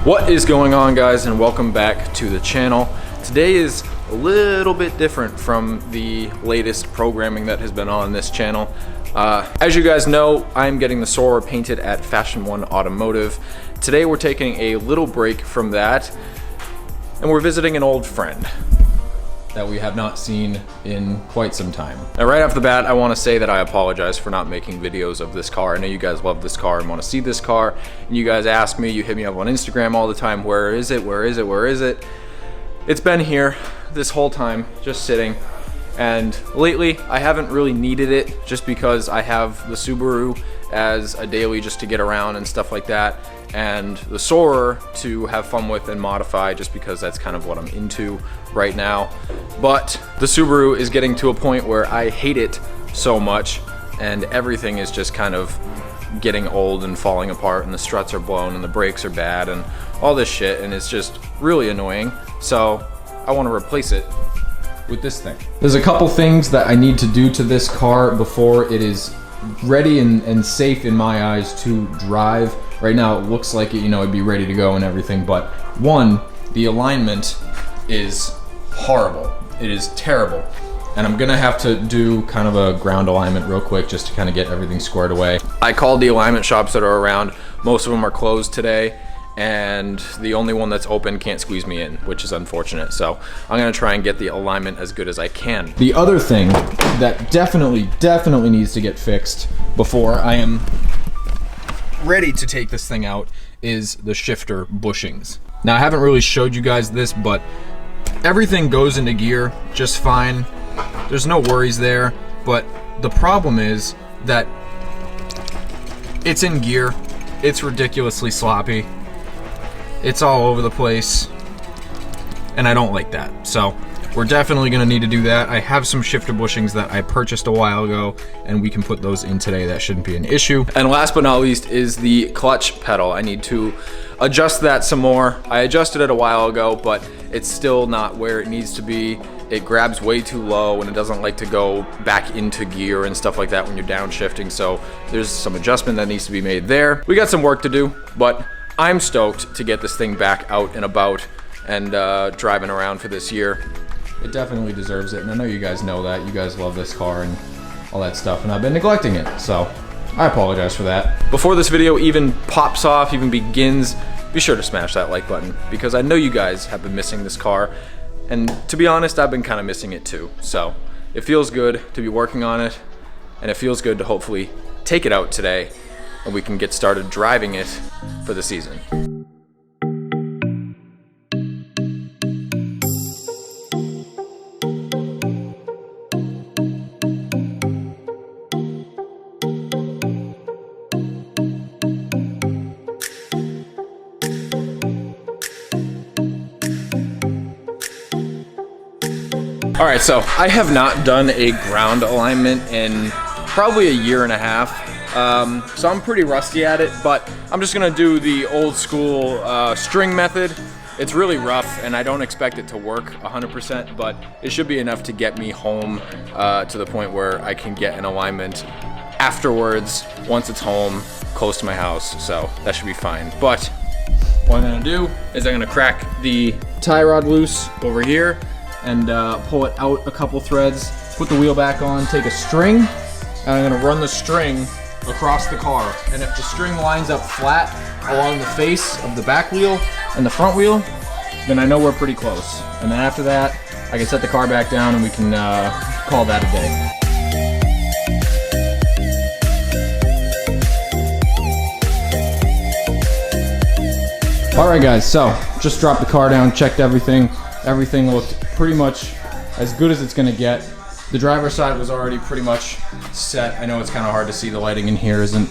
What is going on, guys, and welcome back to the channel. Today is a little bit different from the latest programming that has been on this channel. As you guys know, I'm getting the Sora painted at Fashion One Automotive. Today we're taking a little break from that and we're visiting an old friend that we have not seen in quite some time. Now, right off the bat, I want to say that I apologize for not making videos of this car. I know you guys love this car and want to see this car, and you guys ask me, you hit me up on Instagram all the time, where is it, where is it, where is it? It's been here this whole time, just sitting, and lately I haven't really needed it just because I have the Subaru as a daily just to get around and stuff like that, and the Sora to have fun with and modify just because that's kind of what I'm into right now. But the Subaru is getting to a point where I hate it so much and everything is just kind of getting old and falling apart, and the struts are blown and the brakes are bad and all this shit, and it's just really annoying. So I want to replace it with this thing. There's a couple things that I need to do to this car before it is ready and safe in my eyes to drive. Right now it looks like it, it'd be ready to go and everything, but one, the alignment is horrible. It is terrible. And I'm gonna have to do kind of a ground alignment real quick just to kind of get everything squared away. I called the alignment shops that are around. Most of them are closed today, and the only one that's open can't squeeze me in, which is unfortunate. So I'm gonna try and get the alignment as good as I can. The other thing that definitely needs to get fixed before I am ready to take this thing out is the shifter bushings. Now, I haven't really showed you guys this, but everything goes into gear just fine. There's no worries there, but the problem is that it's in gear. It's ridiculously sloppy. It's all over the place, and I don't like that. So we're definitely gonna need to do that. I have some shifter bushings that I purchased a while ago, and we can put those in today. That shouldn't be an issue. And last but not least is the clutch pedal. I need to adjust that some more. I adjusted it a while ago, but it's still not where it needs to be. It grabs way too low and it doesn't like to go back into gear and stuff like that when you're downshifting. So there's some adjustment that needs to be made there. We got some work to do, but I'm stoked to get this thing back out and about and driving around for this year. It definitely deserves it, and I know you guys know that. You guys love this car and all that stuff, and I've been neglecting it, so I apologize for that. Before this video even pops off, even begins, be sure to smash that like button, because I know you guys have been missing this car, and to be honest, I've been kind of missing it too. So it feels good to be working on it, and it feels good to hopefully take it out today, and we can get started driving it for the season. All right, so I have not done a ground alignment in probably a year and a half. So I'm pretty rusty at it, but I'm just gonna do the old school string method. It's really rough and I don't expect it to work 100%, but it should be enough to get me home to the point where I can get an alignment afterwards once it's home, close to my house, so that should be fine. But what I'm gonna do is I'm gonna crack the tie rod loose over here and pull it out a couple threads, put the wheel back on, take a string, and I'm gonna run the string across the car. And if the string lines up flat along the face of the back wheel and the front wheel, then I know we're pretty close. And then after that, I can set the car back down and we can call that a day. All right, guys, so just dropped the car down, checked everything. Everything looked pretty much as good as it's gonna get. The driver's side was already pretty much set. I know it's kind of hard to see, the lighting in here isn't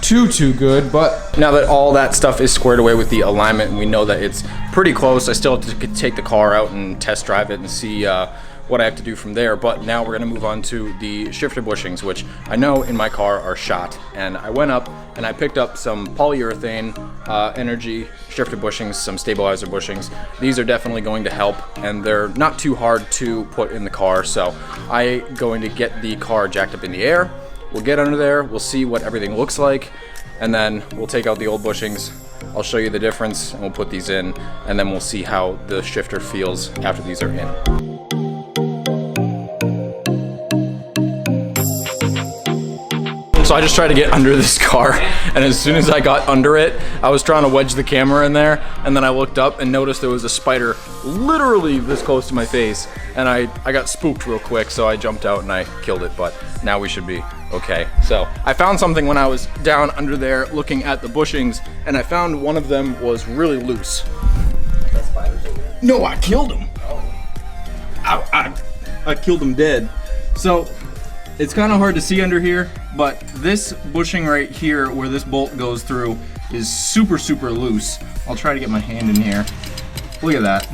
too good, but now that all that stuff is squared away with the alignment and we know that it's pretty close, I still have to take the car out and test drive it and see what I have to do from there. But now we're gonna move on to the shifter bushings, which I know in my car are shot. And I went up and I picked up some polyurethane energy shifter bushings, some stabilizer bushings. These are definitely going to help, and they're not too hard to put in the car. So I'm going to get the car jacked up in the air. We'll get under there, we'll see what everything looks like, and then we'll take out the old bushings, I'll show you the difference and we'll put these in, and then we'll see how the shifter feels after these are in. So I just tried to get under this car, and as soon as I got under it, I was trying to wedge the camera in there, and then I looked up and noticed there was a spider literally this close to my face, and I got spooked real quick, so I jumped out and I killed it, but now we should be okay. So I found something when I was down under there looking at the bushings, and I found one of them was really loose. That spider's in there? No, I killed him. Oh. I killed him dead. So it's kind of hard to see under here, but this bushing right here where this bolt goes through is super, super loose. I'll try to get my hand in here. Look at that.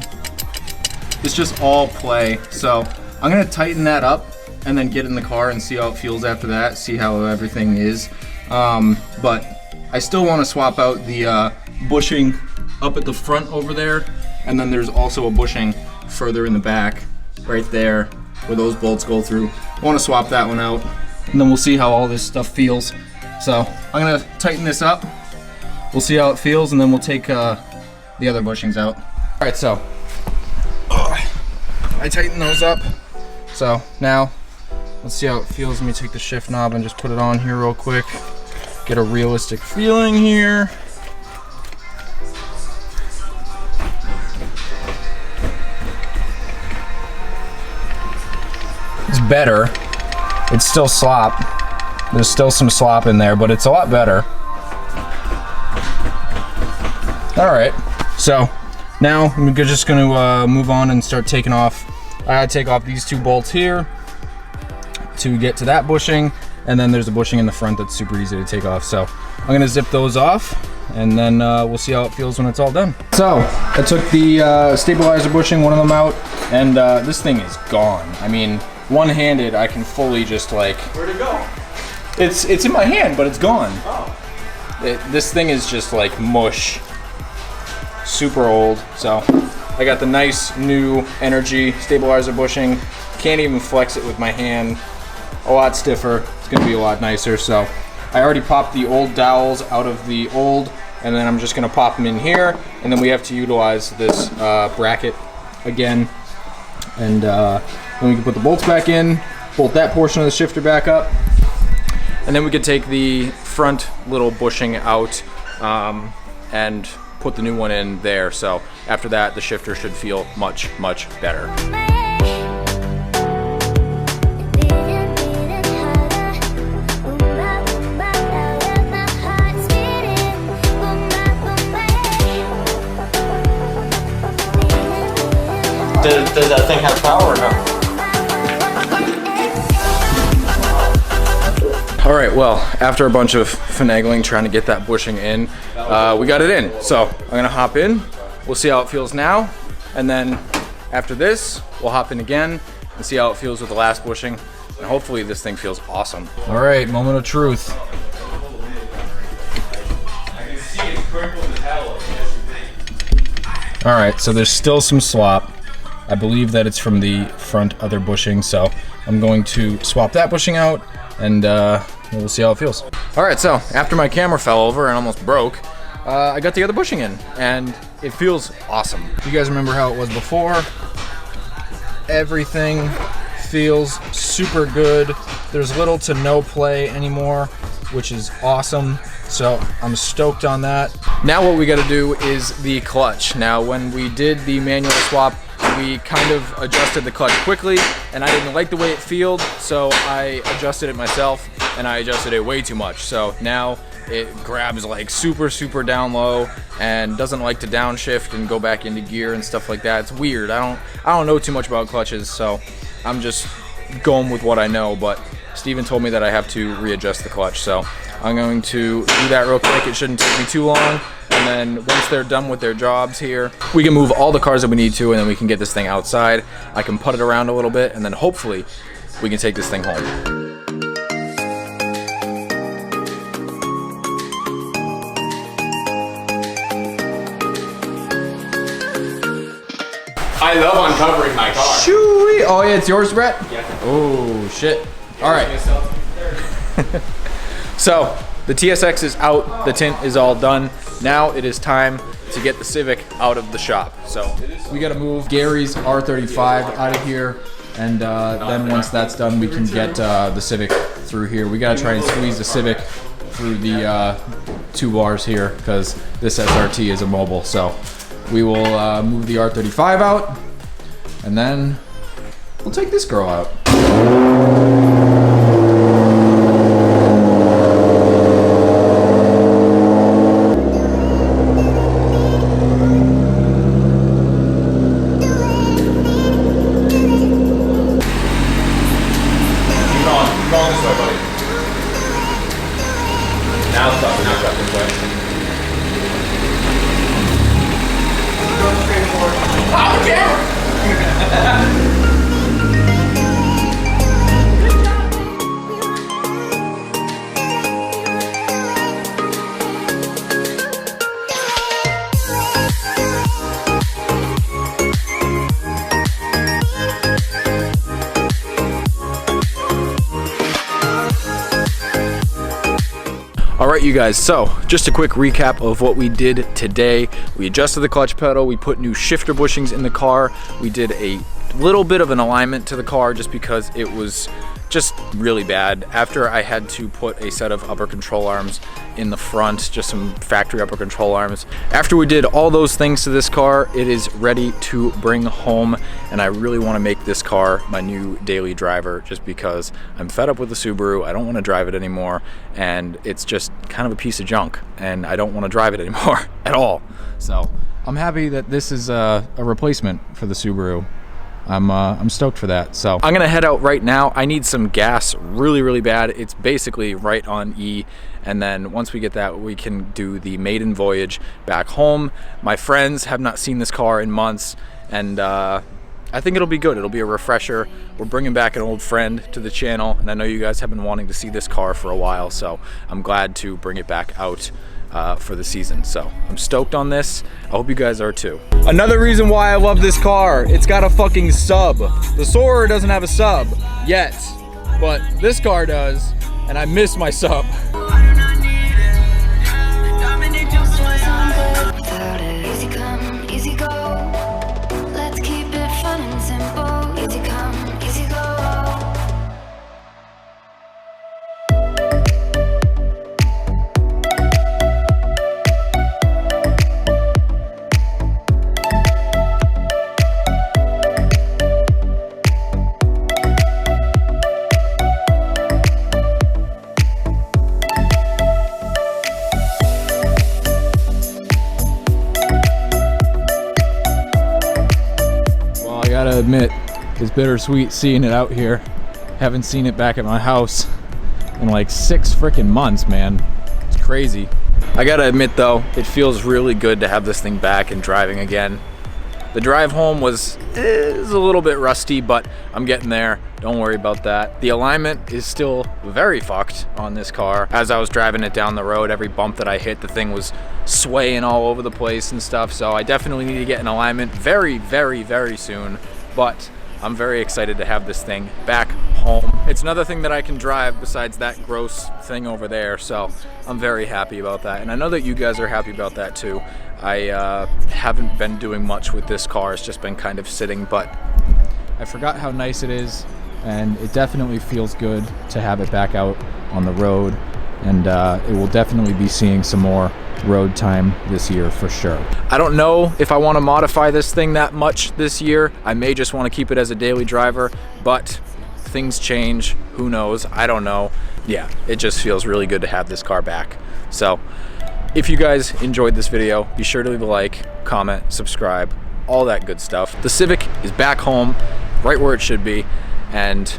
It's just all play. So I'm gonna tighten that up and then get in the car and see how it feels after that, see how everything is. But I still want to swap out the bushing up at the front over there, and then there's also a bushing further in the back right there where those bolts go through. I want to swap that one out, and then we'll see how all this stuff feels. So I'm gonna tighten this up, we'll see how it feels, and then we'll take the other bushings out. All right, so I tighten those up. So now let's see how it feels. Let me take the shift knob and just put it on here real quick, get a realistic feeling here. It's better. It's still slop. There's still some slop in there, but it's a lot better. All right, so now I'm just gonna move on and start taking off. I gotta take off these two bolts here to get to that bushing, and then there's a bushing in the front that's super easy to take off. So I'm gonna zip those off, and then we'll see how it feels when it's all done. So I took the stabilizer bushing, one of them out, and this thing is gone. I mean, one-handed, I can fully just like... Where'd it go? It's in my hand, but it's gone. Oh. This thing is just like mush. Super old. So I got the nice new Energy stabilizer bushing. Can't even flex it with my hand. A lot stiffer. It's gonna be a lot nicer. So I already popped the old dowels out of the old, and then I'm just gonna pop them in here, and then we have to utilize this bracket again, and then we can put the bolts back in, bolt that portion of the shifter back up, and then we could take the front little bushing out and put the new one in there. So after that, the shifter should feel much, much better. Does that thing have power or no? All right, well, after a bunch of finagling trying to get that bushing in, we got it in. So I'm gonna hop in, we'll see how it feels now, and then after this, we'll hop in again and see how it feels with the last bushing, and hopefully this thing feels awesome. All right, moment of truth. All right, so there's still some slop. I believe that it's from the front other bushing, so I'm going to swap that bushing out, and we'll see how it feels. All right, so after my camera fell over and almost broke, I got the other bushing in, and it feels awesome. You guys remember how it was before? Everything feels super good. There's little to no play anymore, which is awesome. So I'm stoked on that. Now what we gotta do is the clutch. Now when we did the manual swap, we kind of adjusted the clutch quickly, and I didn't like the way it felt, so I adjusted it myself, and I adjusted it way too much. So now it grabs like super, super down low and doesn't like to downshift and go back into gear and stuff like that. It's weird. I don't know too much about clutches, so I'm just going with what I know, but Steven told me that I have to readjust the clutch, so I'm going to do that real quick. It shouldn't take me too long, and then once they're done with their jobs here, we can move all the cars that we need to, and then we can get this thing outside. I can put it around a little bit, and then hopefully we can take this thing home. I love uncovering my car. Shoo-wee. Oh yeah, it's yours, Brett? Yeah. Oh shit. All right. So the TSX is out, the tint is all done. now it is time to get the Civic out of the shop. So we got to move Gary's R35 out of here, and then once that's done, we can get the Civic through here. We got to try and squeeze the Civic through the 2 bars here because this SRT is a mobile. So we will move the R35 out, and then we'll take this girl out. Alright you guys, so just a quick recap of what we did today. We adjusted the clutch pedal, we put new shifter bushings in the car, we did a little bit of an alignment to the car just because it was just really bad. After I had to put a set of upper control arms in the front, just some factory upper control arms. After we did all those things to this car, it is ready to bring home, and I really want to make this car my new daily driver just because I'm fed up with the Subaru. I don't want to drive it anymore, and it's just kind of a piece of junk, and I don't want to drive it anymore at all. So I'm happy that this is a replacement for the Subaru. I'm stoked for that. So I'm gonna head out right now. I need some gas really bad. It's basically right on E, and then once we get that, we can do the maiden voyage back home. My friends have not seen this car in months, and I think it'll be good. It'll be a refresher. We're bringing back an old friend to the channel, and I know you guys have been wanting to see this car for a while, so I'm glad to bring it back out for the season. So I'm stoked on this. I hope you guys are too. Another reason why I love this car, it's got a fucking sub. The Soarer doesn't have a sub yet, but this car does, and I miss my sub. Gotta admit, it's bittersweet seeing it out here. Haven't seen it back at my house in like 6 freaking months, man. It's crazy. I gotta admit though, it feels really good to have this thing back and driving again. The drive home is a little bit rusty, but I'm getting there. Don't worry about that. The alignment is still very fucked on this car. As I was driving it down the road, every bump that I hit, the thing was swaying all over the place and stuff. So I definitely need to get an alignment very soon. But I'm very excited to have this thing back home. It's another thing that I can drive besides that gross thing over there, so I'm very happy about that. And I know that you guys are happy about that too. I haven't been doing much with this car. It's just been kind of sitting, but I forgot how nice it is, and it definitely feels good to have it back out on the road, and it will definitely be seeing some more road time this year for sure. I don't know if I want to modify this thing that much this year. I may just want to keep it as a daily driver, but things change. Who knows? I don't know. Yeah, it just feels really good to have this car back. So if you guys enjoyed this video, be sure to leave a like, comment, subscribe, all that good stuff. The Civic is back home, right where it should be, and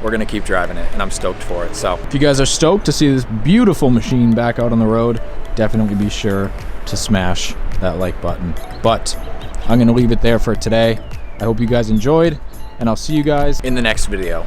we're gonna keep driving it, and I'm stoked for it. So if you guys are stoked to see this beautiful machine back out on the road, definitely be sure to smash that like button. But I'm gonna leave it there for today. I hope you guys enjoyed, and I'll see you guys in the next video.